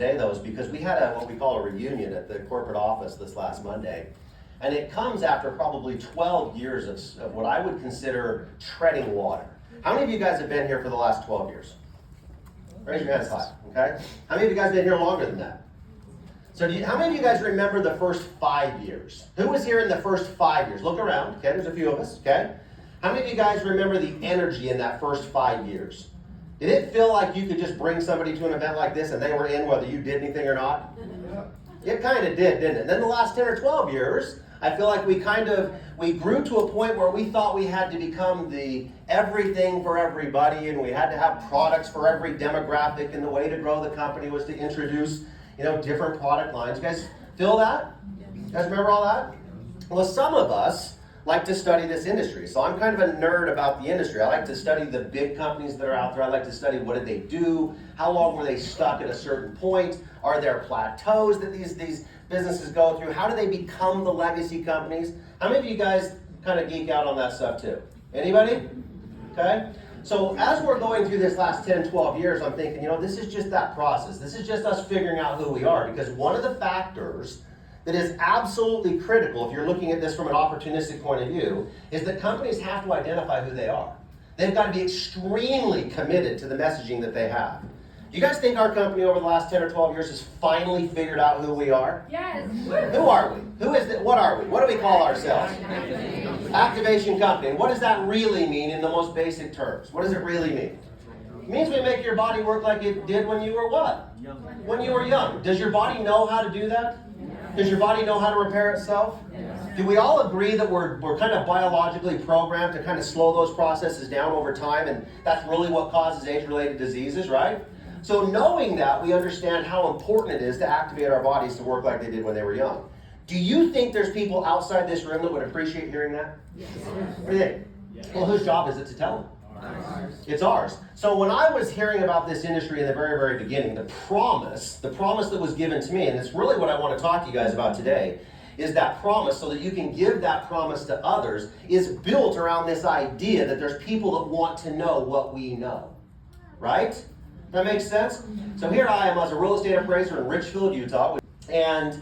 Today, though, is because we had what we call a reunion at the corporate office this last Monday. And it comes after probably 12 years of what I would consider treading water. How many of you guys have been here for the last 12 years? Raise your hands high, okay? How many of you guys have been here longer than that? So how many of you guys remember the first 5 years? Who was here in the first 5 years? Look around, okay? There's a few of us, okay? How many of you guys remember the energy in that first 5 years? Did it feel like you could just bring somebody to an event like this and they were in whether you did anything or not? Yeah. It kind of did, didn't it? And then the last 10 or 12 years, I feel like we grew to a point where we thought we had to become the everything for everybody, and we had to have products for every demographic, and the way to grow the company was to introduce, different product lines. You guys feel that? You guys remember all that? Well, some of us like to study this industry. So I'm kind of a nerd about the industry. I like to study the big companies that are out there. I like to study what did they do, how long were they stuck at a certain point, are there plateaus that these businesses go through, how do they become the legacy companies? How many of you guys kind of geek out on that stuff too? Anybody? Okay. So as we're going through this last 10, 12 years, I'm thinking, this is just that process. This is just us figuring out who we are, because one of the factors that is absolutely critical, if you're looking at this from an opportunistic point of view, is that companies have to identify who they are. They've got to be extremely committed to the messaging that they have. Do you guys think our company over the last 10 or 12 years has finally figured out who we are? Yes. Who are we? Who is it? What are we? What do we call ourselves? Activation company. And what does that really mean in the most basic terms? What does it really mean? It means we make your body work like it did when you were what? When you were young. Does your body know how to do that? Does your body know how to repair itself? Do we all agree that we're kind of biologically programmed to kind of slow those processes down over time, and that's really what causes age-related diseases, right? So knowing that, we understand how important it is to activate our bodies to work like they did when they were young. Do you think there's people outside this room that would appreciate hearing that? Yes. What do you think? Yes. Well, whose job is it to tell them? Ours. It's ours. So when I was hearing about this industry in the very, very beginning, the promise that was given to me, and it's really what I want to talk to you guys about today, is that promise, so that you can give that promise to others, is built around this idea that there's people that want to know what we know. Right? That makes sense? So here I am as a real estate appraiser in Richfield, Utah, and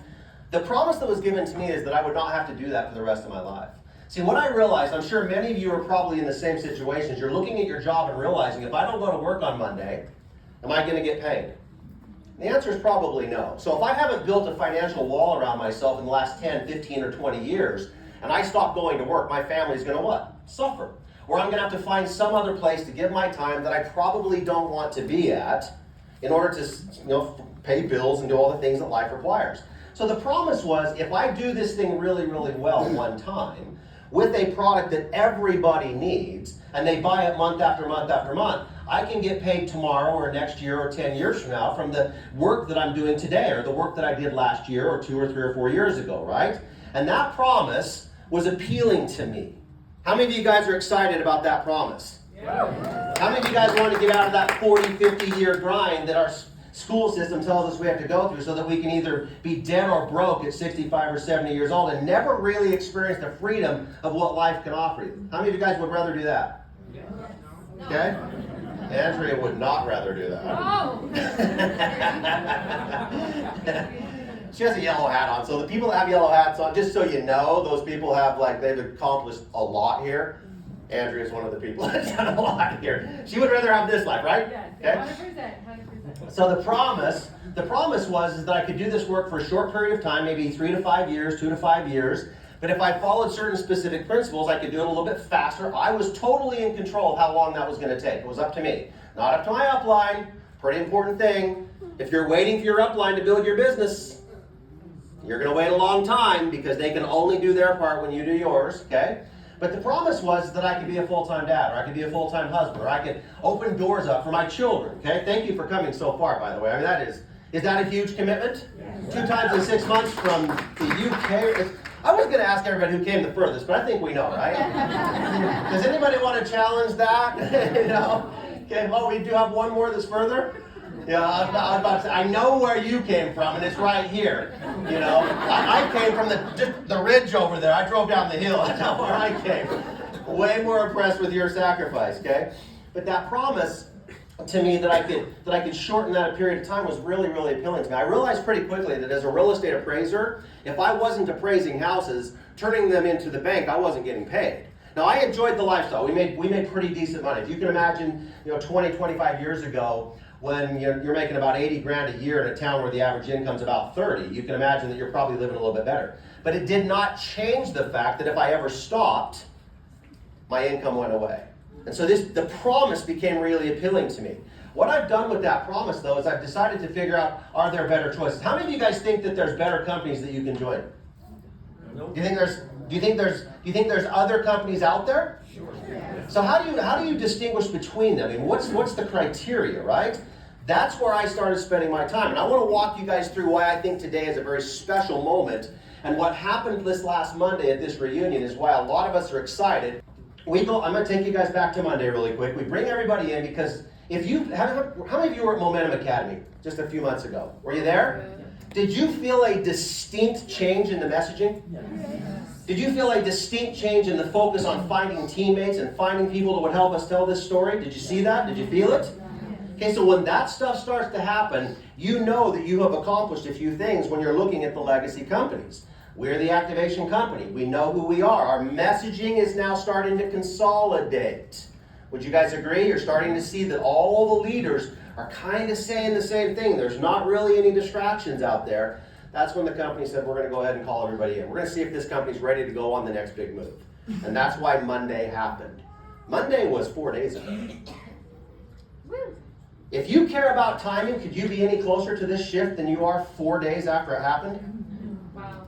the promise that was given to me is that I would not have to do that for the rest of my life. See, what I realized, I'm sure many of you are probably in the same situations. You're looking at your job and realizing, if I don't go to work on Monday, am I going to get paid? The answer is probably no. So if I haven't built a financial wall around myself in the last 10, 15, or 20 years, and I stop going to work, my family's going to what? Suffer. Or I'm going to have to find some other place to give my time that I probably don't want to be at in order to pay bills and do all the things that life requires. So the promise was, if I do this thing really, really well one time, with a product that everybody needs, and they buy it month after month after month, I can get paid tomorrow or next year or 10 years from now from the work that I'm doing today, or the work that I did last year or 2 or 3 or 4 years ago, right? And that promise was appealing to me. How many of you guys are excited about that promise? Yeah. How many of you guys want to get out of that 40, 50-year grind that our school system tells us we have to go through, so that we can either be dead or broke at 65 or 70 years old and never really experience the freedom of what life can offer you? How many of you guys would rather do that? No. Okay? Andrea would not rather do that. Oh. She has a yellow hat on. So the people that have yellow hats on, just so you know, those people have they've accomplished a lot here. Andrea is one of the people that's done a lot here. She would rather have this life, right? Yes, okay? 100%. So the promise was that I could do this work for a short period of time, maybe 3 to 5 years, 2 to 5 years. But if I followed certain specific principles, I could do it a little bit faster. I was totally in control of how long that was going to take. It was up to me, not up to my upline. Pretty important thing. If you're waiting for your upline to build your business, you're going to wait a long time, because they can only do their part when you do yours, okay? But the promise was that I could be a full-time dad, or I could be a full-time husband, or I could open doors up for my children, okay? Thank you for coming so far, by the way. I mean, is that a huge commitment? Yes. 2 times in 6 months from the UK. I was going to ask everybody who came the furthest, but I think we know, right? Does anybody want to challenge that? Okay, well, we do have one more that's further. Yeah, I was about to say, I know where you came from, and it's right here. I came from the ridge over there. I drove down the hill. That's how far I came. Way more impressed with your sacrifice, okay? But that promise to me that I could shorten that period of time was really, really appealing to me. I realized pretty quickly that as a real estate appraiser, if I wasn't appraising houses, turning them into the bank, I wasn't getting paid. Now, I enjoyed the lifestyle. We made pretty decent money. If you can imagine, 20, 25 years ago, when you're making about 80 grand a year in a town where the average income's about 30, you can imagine that you're probably living a little bit better. But it did not change the fact that if I ever stopped, my income went away. And so the promise became really appealing to me. What I've done with that promise, though, is I've decided to figure out, are there better choices? How many of you guys think that there's better companies that you can join? Do you think there's other companies out there? Sure. So how do you distinguish between them? I mean, what's the criteria, right? That's where I started spending my time. And I want to walk you guys through why I think today is a very special moment. And what happened this last Monday at this reunion is why a lot of us are excited. I'm going to take you guys back to Monday really quick. We bring everybody in because how many of you were at Momentum Academy just a few months ago? Were you there? Did you feel a distinct change in the messaging? Yes. Did you feel a distinct change in the focus on finding teammates and finding people that would help us tell this story? Did you see that? Did you feel it? Okay, so when that stuff starts to happen, you know that you have accomplished a few things when you're looking at the legacy companies. We're the activation company. We know who we are. Our messaging is now starting to consolidate. Would you guys agree? You're starting to see that all the leaders are kind of saying the same thing. There's not really any distractions out there. That's when the company said, we're going to go ahead and call everybody in. We're going to see if this company's ready to go on the next big move. And that's why Monday happened. Monday was 4 days ago. If you care about timing, could you be any closer to this shift than you are 4 days after it happened? Wow.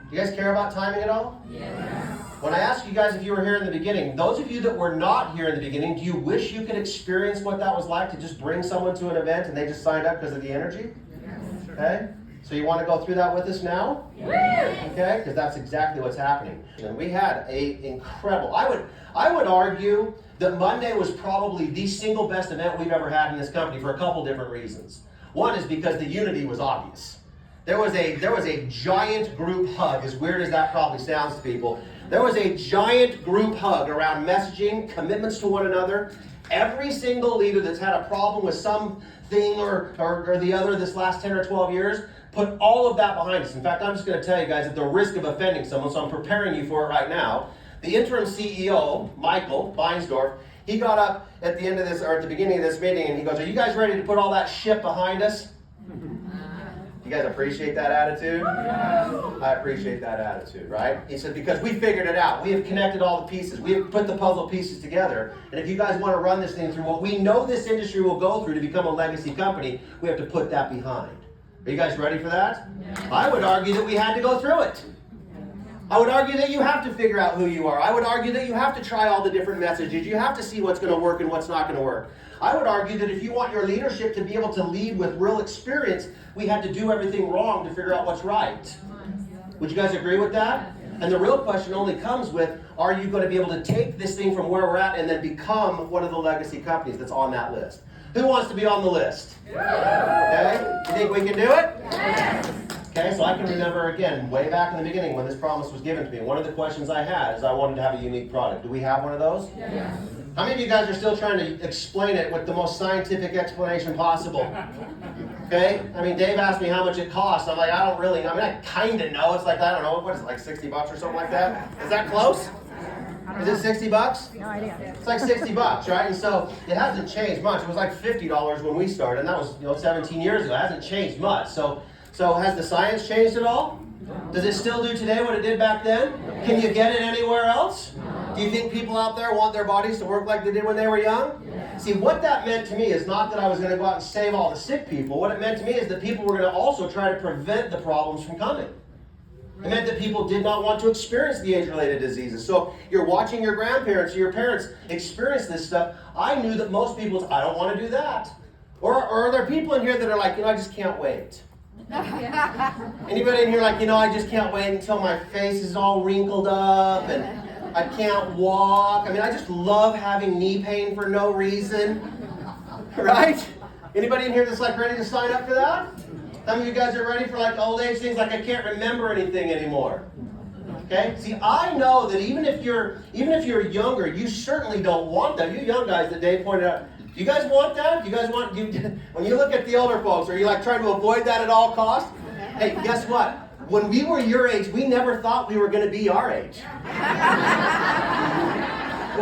Do you guys care about timing at all? Yes. When I asked you guys if you were here in the beginning, those of you that were not here in the beginning, do you wish you could experience what that was like to just bring someone to an event and they just signed up because of the energy? Yes. Okay? So you want to go through that with us now? Yes. Okay? Because that's exactly what's happening. And we had a incredible, I would argue that Monday was probably the single best event we've ever had in this company for a couple different reasons. One is because the unity was obvious. There was a giant group hug, as weird as that probably sounds to people. There was a giant group hug around messaging, commitments to one another. Every single leader that's had a problem with something or the other this last 10 or 12 years, put all of that behind us. In fact, I'm just going to tell you guys at the risk of offending someone, so I'm preparing you for it right now. The interim CEO, Michael Beinsdorf, he got up at the end of this, or at the beginning of this meeting, and he goes, "Are you guys ready to put all that shit behind us?" You guys appreciate that attitude? I appreciate that attitude, right? He said, because we figured it out. We have connected all the pieces. We have put the puzzle pieces together. And if you guys want to run this thing through what we know this industry will go through to become a legacy company, we have to put that behind. Are you guys ready for that? Yeah. I would argue that we had to go through it. I would argue that you have to figure out who you are. I would argue that you have to try all the different messages. You have to see what's going to work and what's not going to work. I would argue that if you want your leadership to be able to lead with real experience, we had to do everything wrong to figure out what's right. Would you guys agree with that? And the real question only comes with, are you going to be able to take this thing from where we're at and then become one of the legacy companies that's on that list? Who wants to be on the list? Okay? You think we can do it? Yes. Okay, so I can remember, again, way back in the beginning when this promise was given to me, one of the questions I had is I wanted to have a unique product. Do we have one of those? Yes. How many of you guys are still trying to explain it with the most scientific explanation possible? Okay? I mean, Dave asked me how much it costs. I'm like, I don't really, I kind of know. It's like, I don't know, what is it, like $60 or something like that? Is that close? Is it $60? No idea. It's like $60, right? And so it hasn't changed much. It was like $50 when we started, and that was 17 years ago. It hasn't changed much. So has the science changed at all? Does it still do today what it did back then? Can you get it anywhere else? Do you think people out there want their bodies to work like they did when they were young? See, what that meant to me is not that I was going to go out and save all the sick people. What it meant to me is that people were going to also try to prevent the problems from coming. It meant that people did not want to experience the age-related diseases. So you're watching your grandparents or your parents experience this stuff. I knew that most people, I don't want to do that. Or are there people in here that are like, I just can't wait? Anybody in here like, I just can't wait until my face is all wrinkled up and I can't walk. I mean, I just love having knee pain for no reason. Right? Anybody in here that's like ready to sign up for that? Some of you guys are ready for like old age things like I can't remember anything anymore. Okay? See, I know that even if you're younger, you certainly don't want that. You young guys that Dave pointed out, Do you guys want that? Do you guys want, when you look at the older folks, are you like trying to avoid that at all costs? Hey, guess what? When we were your age, we never thought we were going to be our age.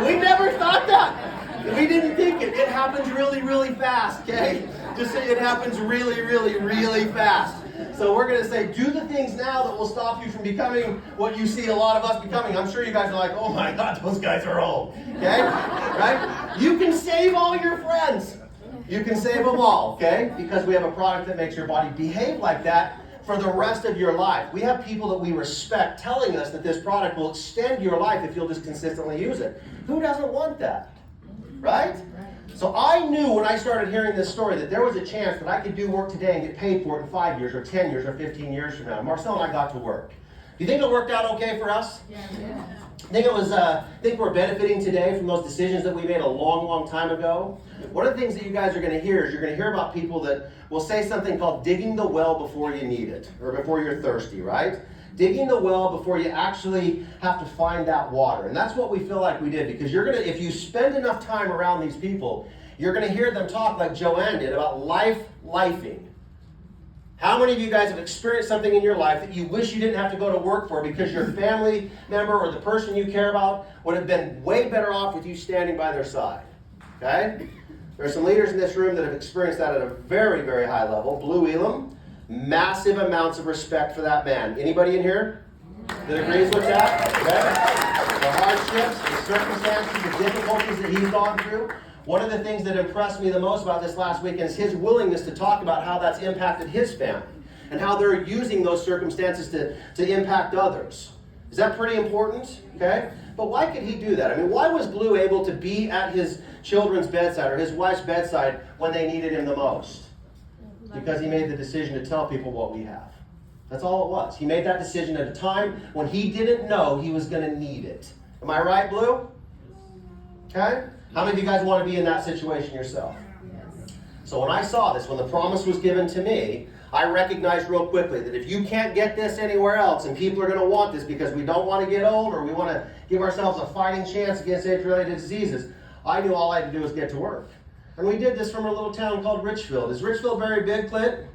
We never thought that. We didn't think it. It happens really, really fast, okay? Just say it happens really, really, really fast. So we're going to say, do the things now that will stop you from becoming what you see a lot of us becoming. I'm sure you guys are like, oh my God, those guys are old. Okay? Right? You can save all your friends. You can save them all, okay? Because we have a product that makes your body behave like that for the rest of your life. We have people that we respect telling us that this product will extend your life if you'll just consistently use it. Who doesn't want that? Right? So I knew when I started hearing this story that there was a chance that I could do work today and get paid for it in 5 years or 10 years or 15 years from now. Marcel and I got to work. Do you think it worked out okay for us? Yeah. I think we're benefiting today from those decisions that we made a long, long time ago. One of the things that you guys are going to hear is you're going to hear about people that will say something called digging the well before you need it, or before you're thirsty, right? Digging the well before you actually have to find that water. And that's what we feel like we did, because if you spend enough time around these people, you're going to hear them talk like Joanne did about lifing. How many of you guys have experienced something in your life that you wish you didn't have to go to work for because your family member or the person you care about would have been way better off with you standing by their side? Okay? There are some leaders in this room that have experienced that at a very, very high level. Blue Elam, massive amounts of respect for that man. Anybody in here that agrees with that? Okay? The hardships, the circumstances, the difficulties that he's gone through. One of the things that impressed me the most about this last weekend is his willingness to talk about how that's impacted his family and how they're using those circumstances to impact others. Is that pretty important? Okay? But why could he do that? I mean, why was Blue able to be at his children's bedside or his wife's bedside when they needed him the most? Because he made the decision to tell people what we have. That's all it was. He made that decision at a time when he didn't know he was going to need it. Am I right, Blue? Okay? How many of you guys want to be in that situation yourself? So when I saw this, when the promise was given to me, I recognized real quickly that if you can't get this anywhere else and people are going to want this because we don't want to get old or we want to give ourselves a fighting chance against age-related diseases, I knew all I had to do was get to work. And we did this from a little town called Richfield. Is Richfield very big, Clint?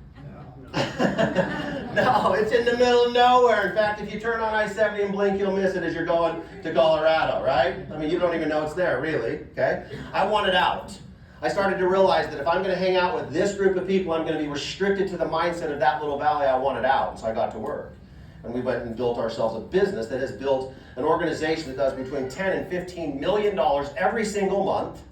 No, it's in the middle of nowhere. In fact, if you turn on I-70 and blink, you'll miss it as you're going to Colorado, right? I mean, you don't even know it's there, really, okay? I wanted out. I started to realize that if I'm going to hang out with this group of people, I'm going to be restricted to the mindset of that little valley. I wanted out, so I got to work. And we went and built ourselves a business that has built an organization that does between $10 and $15 million every single month,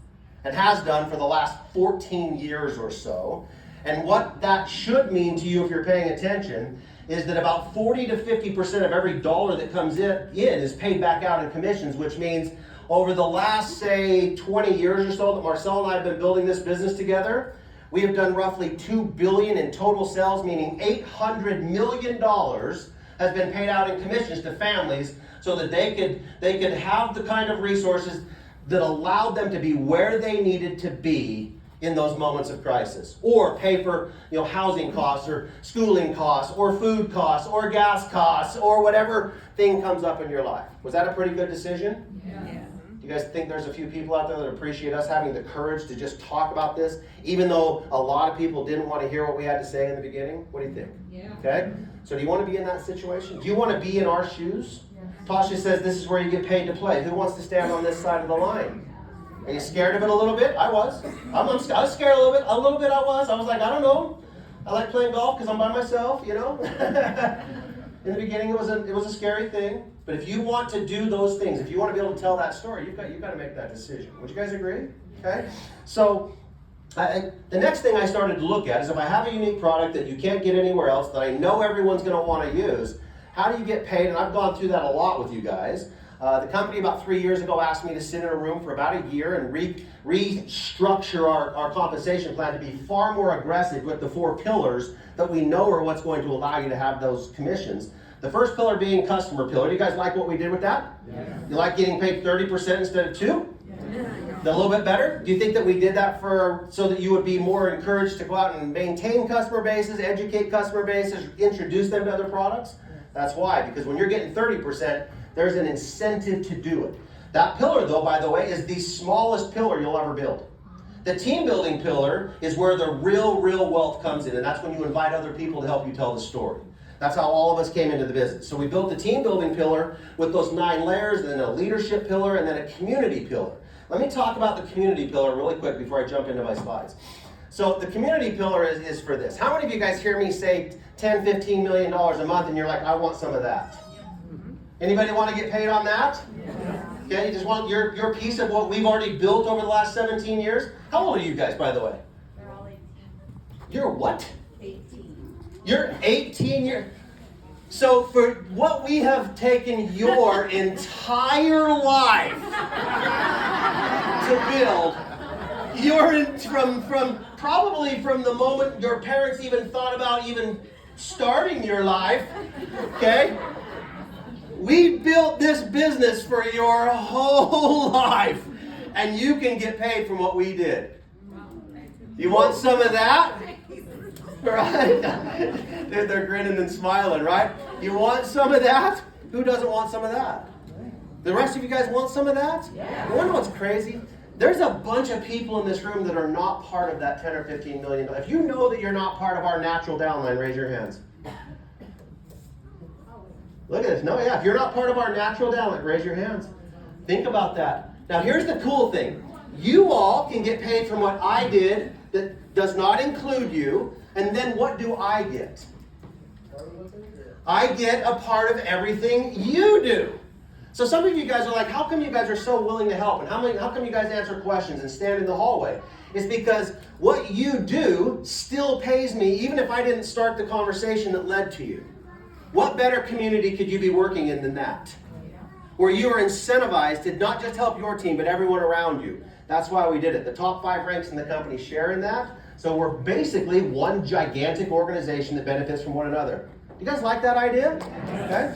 and has done for the last 14 years or so. And what that should mean to you if you're paying attention is that about 40 to 50% of every dollar that comes in is paid back out in commissions, which means over the last, say, 20 years or so that Marcel and I have been building this business together, we have done roughly $2 billion in total sales, meaning $800 million has been paid out in commissions to families so that they could have the kind of resources that allowed them to be where they needed to be in those moments of crisis, or pay for housing costs or schooling costs or food costs or gas costs or whatever thing comes up in your life. Was that a pretty good decision? Yeah. Do you guys think there's a few people out there that appreciate us having the courage to just talk about this, even though a lot of people didn't want to hear what we had to say in the beginning? What do you think? Yeah. Okay? So do you want to be in that situation? Do you want to be in our shoes? Yes. Tasha says this is where you get paid to play. Who wants to stand on this side of the line? Are you scared of it a little bit? I was. I was scared a little bit. A little bit I was. I was like, I don't know. I like playing golf because I'm by myself, In the beginning, it was a scary thing. But if you want to do those things, if you want to be able to tell that story, you've got to make that decision. Would you guys agree? Okay? So the next thing I started to look at is if I have a unique product that you can't get anywhere else, that I know everyone's going to want to use, how do you get paid? And I've gone through that a lot with you guys. The company about 3 years ago asked me to sit in a room for about a year and restructure our compensation plan to be far more aggressive with the 4 pillars that we know are what's going to allow you to have those commissions. The first pillar being customer pillar. Do you guys like what we did with that? Yeah. You like getting paid 30% instead of 2%? Yeah. A little bit better? Do you think that we did that so that you would be more encouraged to go out and maintain customer bases, educate customer bases, introduce them to other products? That's why, because when you're getting 30%, there's an incentive to do it. That pillar, though, by the way, is the smallest pillar you'll ever build. The team building pillar is where the real wealth comes in, and that's when you invite other people to help you tell the story. That's how all of us came into the business. So we built the team building pillar with those 9 layers, and then a leadership pillar, and then a community pillar. Let me talk about the community pillar really quick before I jump into my slides. So the community pillar is for this. How many of you guys hear me say $10, $15 million a month and you're like, I want some of that? Anybody want to get paid on that? Okay, you just want your piece of what we've already built over the last 17 years? How old are you guys, by the way? They're all 18. You're what? 18. You're 18 years. So for what we have taken your entire life to build, probably from the moment your parents even thought about even starting your life, okay? We built this business for your whole life, and you can get paid from what we did. You want some of that? Right? They're grinning and smiling, right? You want some of that? Who doesn't want some of that? The rest of you guys want some of that? Yeah. You wonder what's crazy? There's a bunch of people in this room that are not part of that 10 or 15 million. If you know that you're not part of our natural downline, raise your hands. Look at this. No, yeah. If you're not part of our natural downline, raise your hands. Think about that. Now, here's the cool thing. You all can get paid from what I did that does not include you. And then what do I get? I get a part of everything you do. So some of you guys are like, how come you guys are so willing to help? And how come you guys answer questions and stand in the hallway? It's because what you do still pays me, even if I didn't start the conversation that led to you. What better community could you be working in than that? Where you are incentivized to not just help your team, but everyone around you. That's why we did it. The top 5 ranks in the company share in that. So we're basically one gigantic organization that benefits from one another. You guys like that idea? Okay.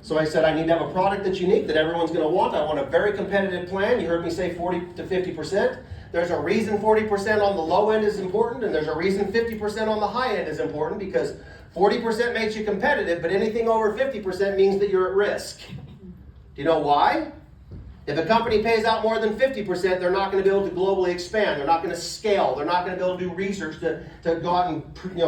So I said I need to have a product that's unique, that everyone's going to want. I want a very competitive plan. You heard me say 40 to 50%. There's a reason 40% on the low end is important, and there's a reason 50% on the high end is important, because 40% makes you competitive, but anything over 50% means that you're at risk. Do you know why? If a company pays out more than 50%, they're not going to be able to globally expand. They're not going to scale. They're not going to be able to do research to go out and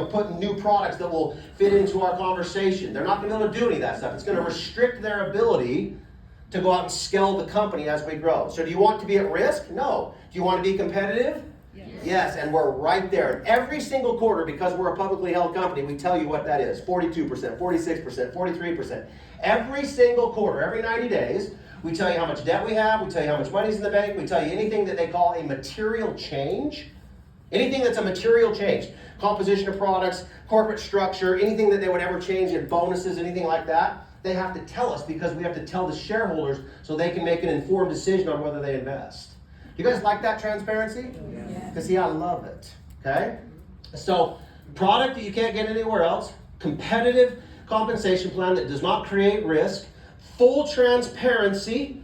put new products that will fit into our conversation. They're not going to be able to do any of that stuff. It's going to restrict their ability to go out and scale the company as we grow. So do you want to be at risk? No. Do you want to be competitive? Yes, and we're right there. And every single quarter, because we're a publicly held company, we tell you what that is. 42%, 46%, 43%. Every single quarter, every 90 days, we tell you how much debt we have, we tell you how much money's in the bank, we tell you anything that they call a material change. Anything that's a material change. Composition of products, corporate structure, anything that they would ever change in bonuses, anything like that, they have to tell us, because we have to tell the shareholders so they can make an informed decision on whether they invest. You guys like that transparency? Because see, I love it. Okay? So, product that you can't get anywhere else, competitive compensation plan that does not create risk, full transparency,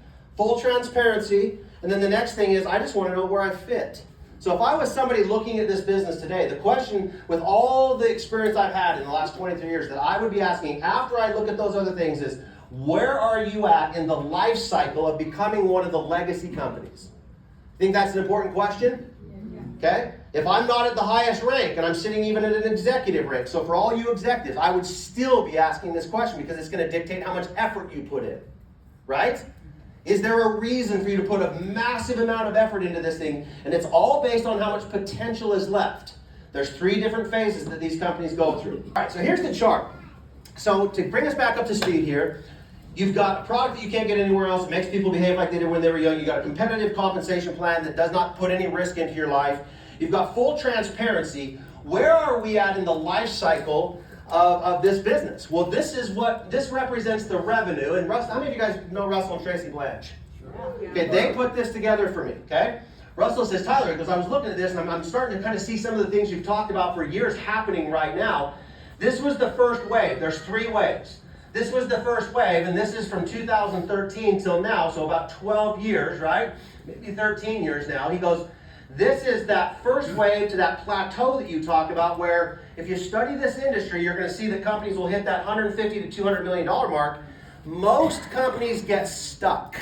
and then the next thing is, I just want to know where I fit. So if I was somebody looking at this business today, the question with all the experience I've had in the last 23 years that I would be asking after I look at those other things is, where are you at in the life cycle of becoming one of the legacy companies? Think that's an important question? Okay? If I'm not at the highest rank and I'm sitting even at an executive rank, so for all you executives, I would still be asking this question because it's going to dictate how much effort you put in. Right? Is there a reason for you to put a massive amount of effort into this thing? And it's all based on how much potential is left. There's 3 different phases that these companies go through. All right, so here's the chart. So to bring us back up to speed here, you've got a product that you can't get anywhere else. It makes people behave like they did when they were young. You've got a competitive compensation plan that does not put any risk into your life. You've got full transparency. Where are we at in the life cycle of this business? Well, this represents the revenue. And Russell, how many of you guys know Russell and Tracy Blanche? Okay, they put this together for me, okay? Russell says, Tyler, because I was looking at this and I'm starting to kind of see some of the things you've talked about for years happening right now. This was the first wave. There's 3 waves. This was the first wave, and this is from 2013 till now, so about 12 years, right? Maybe 13 years now. He goes, this is that first wave to that plateau that you talk about, where if you study this industry, you're going to see that companies will hit that $150 to $200 million mark. Most companies get stuck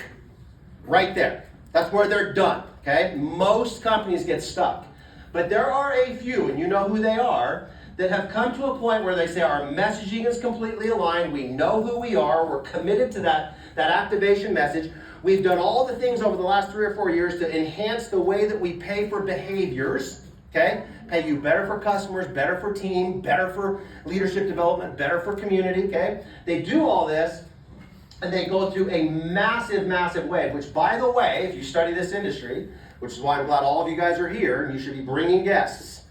right there. That's where they're done, okay? Most companies get stuck. But there are a few, and you know who they are, that have come to a point where they say our messaging is completely aligned, we know who we are, we're committed to that activation message. We've done all the things over the last 3 or 4 years to enhance the way that we pay for behaviors, okay? Pay you better for customers, better for team, better for leadership development, better for community, okay? They do all this, and they go through a massive, massive wave, which, by the way, if you study this industry, which is why I'm glad all of you guys are here, and you should be bringing guests,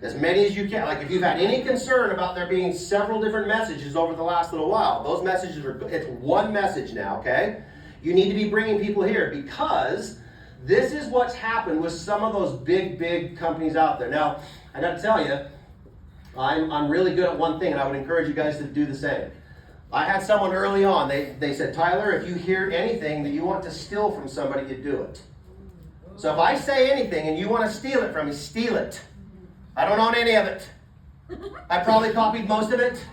as many as you can. Like, if you've had any concern about there being several different messages over the last little while, those messages it's one message now, okay? You need to be bringing people here, because this is what's happened with some of those big, big companies out there. Now, I got to tell you, I'm really good at one thing, and I would encourage you guys to do the same. I had someone early on, they said, Tyler, if you hear anything that you want to steal from somebody, you do it. So if I say anything and you want to steal it from me, steal it. I don't own any of it. I probably copied most of it.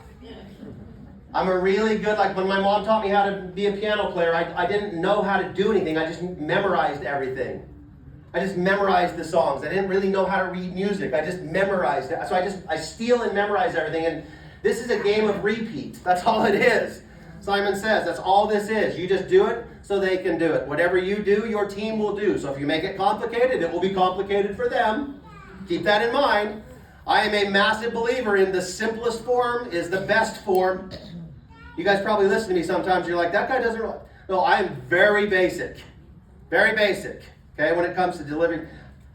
I'm a really good, like when my mom taught me how to be a piano player, I didn't know how to do anything. I just memorized everything. I just memorized the songs. I didn't really know how to read music. I just memorized it. So I steal and memorize everything. And this is a game of repeat. That's all it is. Simon says that's all this is. You just do it so they can do it. Whatever you do, your team will do. So if you make it complicated, it will be complicated for them. Keep that in mind. I am a massive believer in the simplest form is the best form. You guys probably listen to me sometimes. You're like, that guy doesn't... No, I am very basic. Very basic. Okay, when it comes to delivering.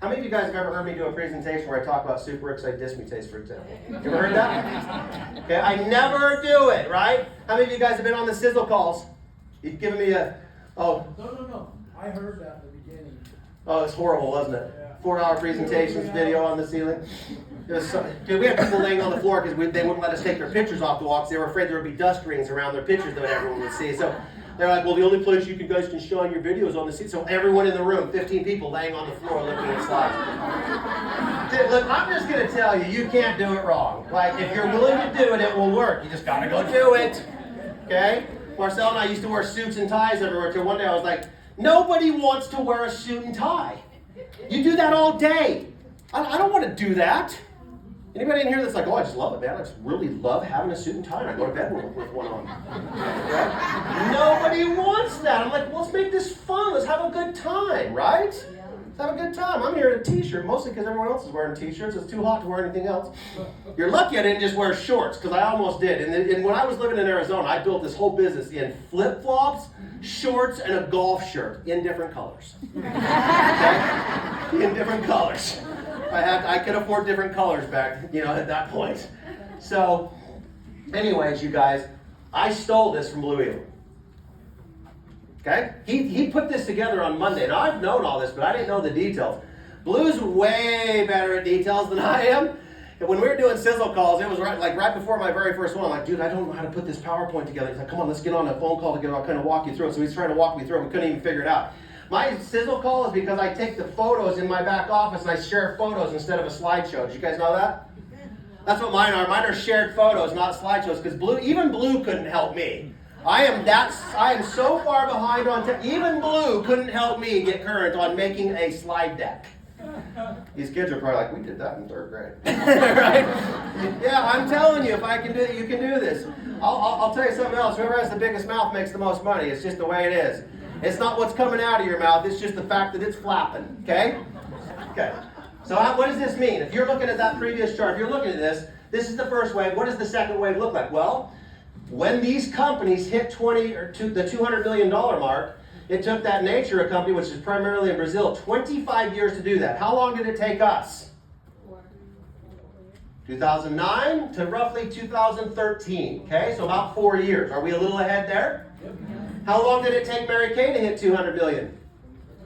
How many of you guys have ever heard me do a presentation where I talk about superoxide dismutase, for example? You ever heard that? Okay, I never do it, right? How many of you guys have been on the sizzle calls? You've given me a... Oh. No. I heard that at the beginning. Oh, it's horrible, wasn't it? Yeah. 4-hour presentations, video on the ceiling. Dude, we had people laying on the floor because they wouldn't let us take their pictures off the wall because they were afraid there would be dust rings around their pictures that everyone would see. So they're like, well, the only place you guys can shine your videos on the seat. So everyone in the room, 15 people laying on the floor looking at slides. Dude, look, I'm just going to tell you, you can't do it wrong. Like, if you're willing to do it, it will work. You just got to go do it. Okay? Marcel and I used to wear suits and ties everywhere until one day I was like, nobody wants to wear a suit and tie. You do that all day. I don't want to do that. Anybody in here that's like, oh, I just love it, man. I just really love having a suit and tie, and I go to bed with one on. Right? Nobody wants that. I'm like, well, let's make this fun. Let's have a good time, right? Let's have a good time. I'm here in a t-shirt, mostly because everyone else is wearing t-shirts. It's too hot to wear anything else. You're lucky I didn't just wear shorts, because I almost did. And when I was living in Arizona, I built this whole business in flip-flops, shorts, and a golf shirt in different colors. Okay? In different colors. I could afford different colors back, at that point. So, anyways, you guys, I stole this from Blue Eagle. Okay? He put this together on Monday. Now, I've known all this, but I didn't know the details. Blue's way better at details than I am. And when we were doing sizzle calls, it was right before my very first one. I'm like, dude, I don't know how to put this PowerPoint together. He's like, come on, let's get on a phone call together. I'll kind of walk you through it. So he's trying to walk me through it. We couldn't even figure it out. My sizzle call is because I take the photos in my back office and I share photos instead of a slideshow. Did you guys know that? That's what mine are. Mine are shared photos, not slideshows, because even Blue couldn't help me. I am so far behind on even Blue couldn't help me get current on making a slide deck. These kids are probably like, we did that in 3rd grade. Right? Yeah, I'm telling you, if I can do it, you can do this. I'll tell you something else. Whoever has the biggest mouth makes the most money. It's just the way it is. It's not what's coming out of your mouth, it's just the fact that it's flapping, okay? Okay. So what does this mean? If you're looking at that previous chart, if you're looking at this is the first wave. What does the second wave look like? Well, when these companies hit the $200 million mark, it took that Nature company, which is primarily in Brazil, 25 years to do that. How long did it take us? 2009 to roughly 2013, okay? So about 4 years. Are we a little ahead there? Yep. How long did it take Mary Kay to hit 200 million?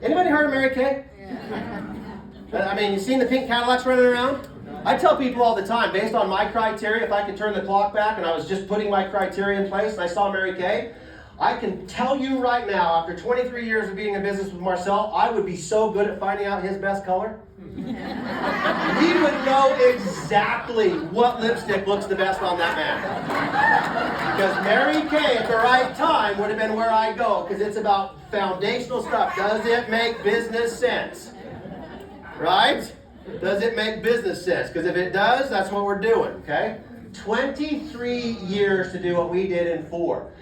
Anybody heard of Mary Kay? Yeah. I mean, you seen the pink Cadillacs running around? I tell people all the time, based on my criteria, if I could turn the clock back and I was just putting my criteria in place and I saw Mary Kay, I can tell you right now, after 23 years of being in business with Marcel, I would be so good at finding out his best color. We would know exactly what lipstick looks the best on that man. Because Mary Kay at the right time would have been where I go, because it's about Foundational stuff. Does it make business sense? Right? Does it make business sense? Because if it does, that's what we're doing, okay? 23 years to do what we did in 4.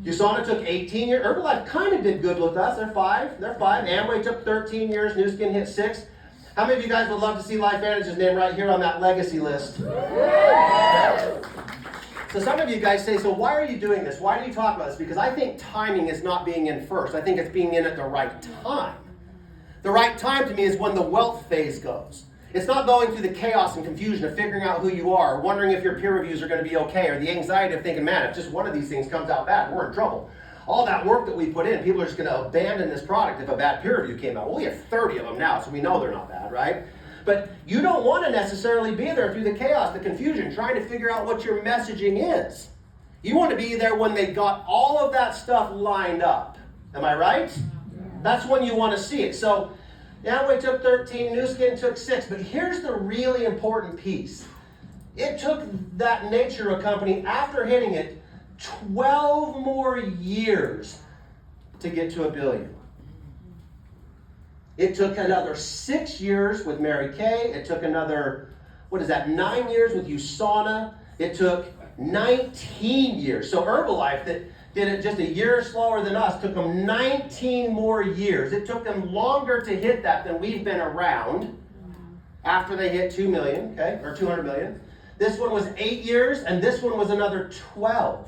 USANA took 18 years. Herbalife kind of did good with us. They're 5. Amway took 13 years. New Skin hit 6. How many of you guys would love to see LifeVantage's name right here on that legacy list? So some of you guys say, so why are you doing this? Why do you talk about this? Because I think timing is not being in first. I think it's being in at the right time. The right time to me is when the wealth phase goes. It's not going through the chaos and confusion of figuring out who you are, or wondering if your peer reviews are going to be okay, or the anxiety of thinking, man, if just one of these things comes out bad, we're in trouble. All that work that we put in, people are just going to abandon this product if a bad peer review came out. Well, we have 30 of them now, so we know they're not bad, right? But you don't want to necessarily be there through the chaos, the confusion, trying to figure out what your messaging is. You want to be there when they got all of that stuff lined up. Am I right? That's when you want to see it. So, Amway took 13, New Skin took 6, but here's the really important piece. It took that Nature company, after hitting it, 12 more years to get to $1 billion. It took another 6 years with Mary Kay. It took another, 9 years with USANA. It took 19 years. So Herbalife, that did it just a year slower than us, took them 19 more years. It took them longer to hit that than we've been around after they hit 2 million, okay, or 200 million. This one was 8 years, and this one was another 12.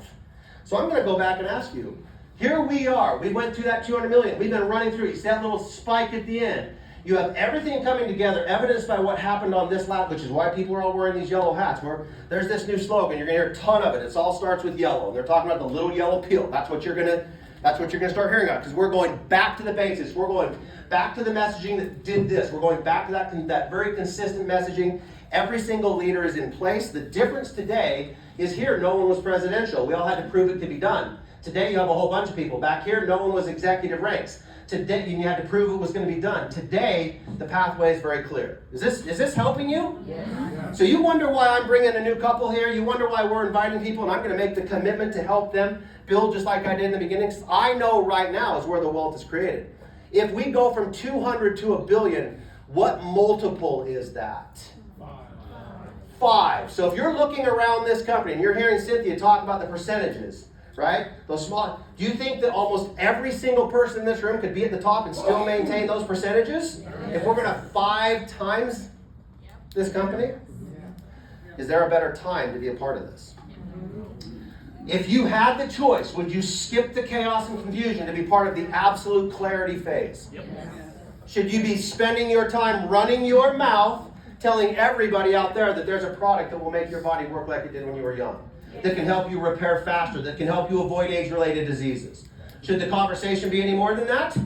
So I'm going to go back and ask you, here we are. We went through that 200 million. We've been running through it. You see that little spike at the end. You have everything coming together, evidenced by what happened on this lap, which is why people are all wearing these yellow hats. There's this new slogan. You're going to hear a ton of it. It all starts with yellow. And they're talking about the little yellow pill. That's what you're going to start hearing about, because we're going back to the basics. We're going back to the messaging that did this. We're going back to that very consistent messaging. Every single leader is in place. The difference today is here, no one was presidential. We all had to prove it could be done. Today you have a whole bunch of people. Back here, no one was executive ranks. Today you had to prove it was going to be done. Today, the pathway is very clear. Is this helping you? Yes. So you wonder why I'm bringing a new couple here. You wonder why we're inviting people, and I'm going to make the commitment to help them build just like I did in the beginning. I know right now is where the wealth is created. If we go from 200 to $1 billion, what multiple is that? 5. So if you're looking around this company and you're hearing Cynthia talk about the percentages, right? Those small. Do you think that almost every single person in this room could be at the top and still maintain those percentages? If we're going to 5 times this company? Is there a better time to be a part of this? If you had the choice, would you skip the chaos and confusion to be part of the absolute clarity phase? Should you be spending your time running your mouth, telling everybody out there that there's a product that will make your body work like it did when you were young, that can help you repair faster, that can help you avoid age-related diseases? Should the conversation be any more than that?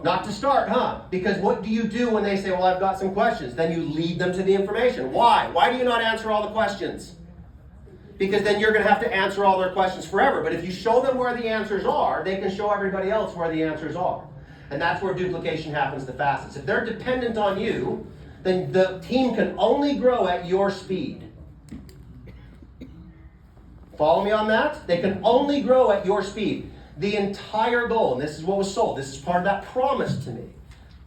Not to start, huh? Because what do you do when they say, well, I've got some questions? Then you lead them to the information. Why? Why do you not answer all the questions? Because then you're going to have to answer all their questions forever. But if you show them where the answers are, they can show everybody else where the answers are. And that's where duplication happens the fastest. If they're dependent on you, then the team can only grow at your speed. Follow me on that? They can only grow at your speed. The entire goal, and this is what was sold, this is part of that promise to me,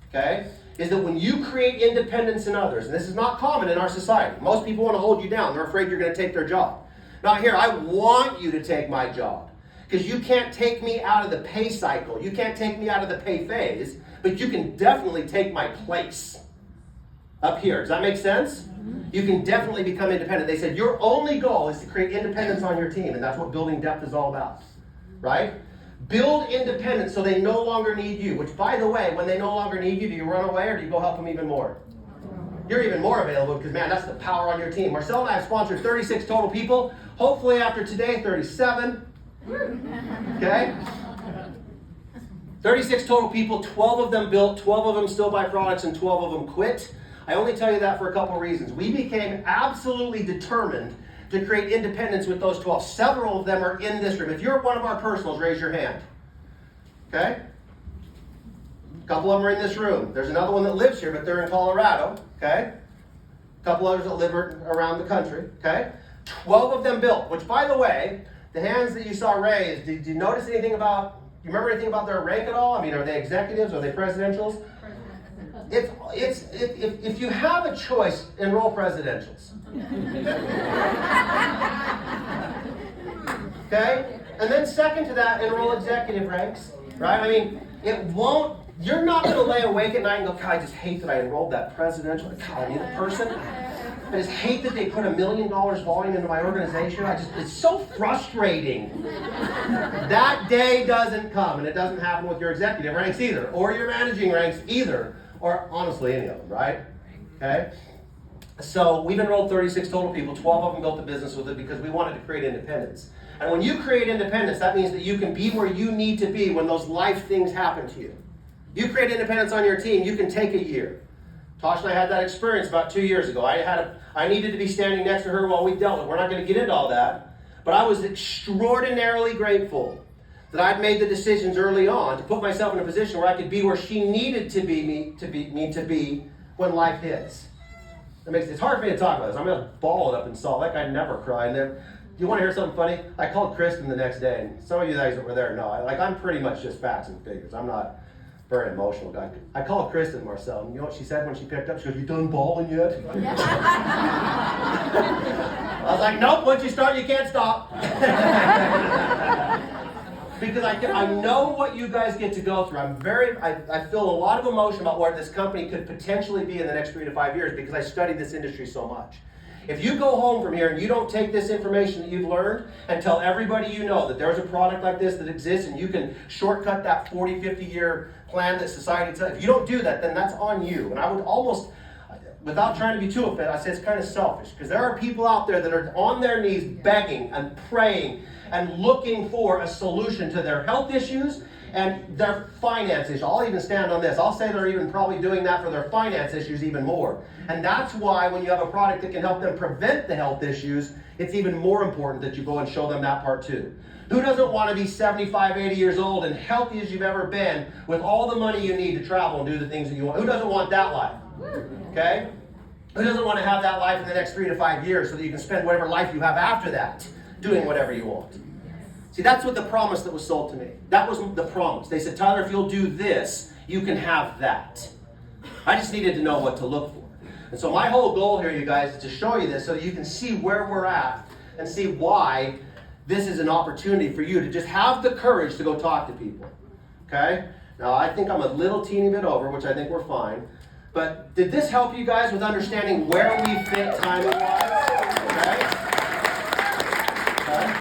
okay, is that when you create independence in others, and this is not common in our society, most people want to hold you down. They're afraid you're going to take their job. Not here. I want you to take my job, because you can't take me out of the pay cycle. You can't take me out of the pay phase, but you can definitely take my place up here. Does that make sense? You can definitely become independent. They said your only goal is to create independence on your team, and that's what building depth is all about, right? Build independence so they no longer need you, which, by the way, when they no longer need you, do you run away or do you go help them even more? You're even more available because, man, that's the power on your team. Marcel and I have sponsored 36 total people. Hopefully after today, 37. Okay? 36 total people, 12 of them built, 12 of them still buy products, and 12 of them quit. I only tell you that for a couple of reasons. We became absolutely determined to create independence with those 12. Several of them are in this room. If you're one of our personals, raise your hand. Okay? A couple of them are in this room. There's another one that lives here, but they're in Colorado. Okay? A couple others that live around the country. Okay? 12 of them built, which, by the way, the hands that you saw raised, did you notice anything about you remember anything about their rank at all? I mean, are they executives? Are they presidentials? If you have a choice, enroll presidentials. Okay? And then second to that, enroll executive ranks. Right? I mean, you're not going to lay awake at night and go, God, I just hate that I enrolled that presidential. God, I need a person. I just hate that they put $1 million volume into my organization. It's so frustrating. That day doesn't come, and it doesn't happen with your executive ranks either, or your managing ranks either, or honestly any of them, right? Okay? So we've enrolled 36 total people. 12 of them built a business with it because we wanted to create independence. And when you create independence, that means that you can be where you need to be when those life things happen to you. You create independence on your team, you can take a year. Tosh and I had that experience about 2 years ago. I needed to be standing next to her while we dealt with it. We're not going to get into all that. But I was extraordinarily grateful that I'd made the decisions early on to put myself in a position where I could be where she needed to be me to be when life hits. It's hard for me to talk about this. I'm going to ball it up in Salt Lake. I never cry. Do you want to hear something funny? I called Kristen the next day, and some of you guys that were there know. I'm pretty much just facts and figures. I'm not very emotional guy. I called Kristen, Marcel, and you know what she said when she picked up? She goes, "You done bawling yet?" I was like, "Nope, once you start, you can't stop." Because I know what you guys get to go through. I feel a lot of emotion about where this company could potentially be in the next 3 to 5 years because I studied this industry so much. If you go home from here and you don't take this information that you've learned and tell everybody you know that there's a product like this that exists and you can shortcut that 40, 50 year plan that society tells, if you don't do that, then that's on you. And I would almost, without trying to be too offensive, I say it's kind of selfish because there are people out there that are on their knees begging and praying and looking for a solution to their health issues and their finance issues. I'll even stand on this. I'll say they're even probably doing that for their finance issues even more. And that's why when you have a product that can help them prevent the health issues, it's even more important that you go and show them that part too. Who doesn't want to be 75, 80 years old and healthy as you've ever been with all the money you need to travel and do the things that you want? Who doesn't want that life? Okay? Who doesn't want to have that life in the next 3 to 5 years so that you can spend whatever life you have after that doing whatever you want? See, that's what the promise that was sold to me. That was the promise. They said, Tyler, if you'll do this, you can have that. I just needed to know what to look for. And so my whole goal here, you guys, is to show you this so that you can see where we're at and see why this is an opportunity for you to just have the courage to go talk to people. Okay? Now, I think I'm a little teeny bit over, which I think we're fine. But did this help you guys with understanding where we fit timing-wise? Okay?